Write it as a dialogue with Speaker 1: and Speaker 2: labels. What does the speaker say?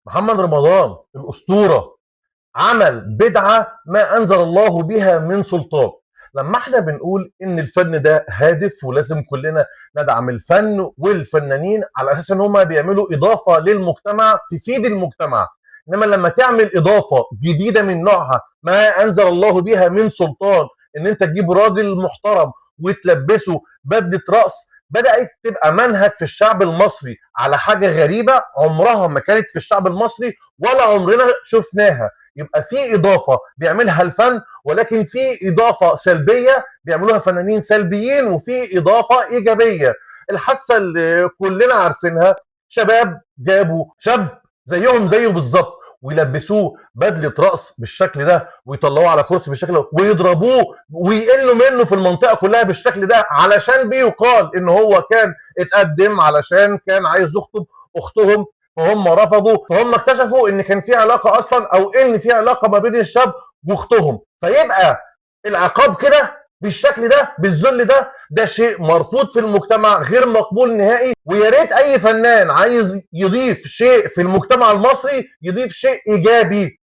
Speaker 1: محمد رمضان الأسطورة عمل بدعة ما أنزل الله بها من سلطان. لما احنا بنقول ان الفن ده هادف ولازم كلنا ندعم الفن والفنانين على اساس ان هم بيعملوا اضافة للمجتمع تفيد المجتمع، انما لما تعمل اضافة جديدة من نوعها ما انزل الله بها من سلطان، ان انت تجيب راجل محترم وتلبسه بدلة رأس، بدأت تبقى منهج في الشعب المصري على حاجة غريبة عمرها ما كانت في الشعب المصري ولا عمرنا شفناها. يبقى في اضافه بيعملها الفن، ولكن في اضافه سلبيه بيعملوها فنانين سلبيين، وفي اضافه ايجابيه. الحادثه اللي كلنا عارفينها، شباب جابوا شاب زيهم زيه بالظبط ويلبسوه بدله راس بالشكل ده ويطلعوه على كرسي بالشكل ده ويضربوه ويقلوا منه في المنطقه كلها بالشكل ده، علشان بيقال ان هو كان اتقدم علشان كان عايز يخطب اختهم، فهم رفضوا، فهم اكتشفوا ان كان في علاقه اصلا او ان في علاقه ما بين الشاب واختهم. فيبقى العقاب كده بالشكل ده بالذل ده، ده شيء مرفوض في المجتمع، غير مقبول نهائي. ويا ريت اي فنان عايز يضيف شيء في المجتمع المصري يضيف شيء ايجابي،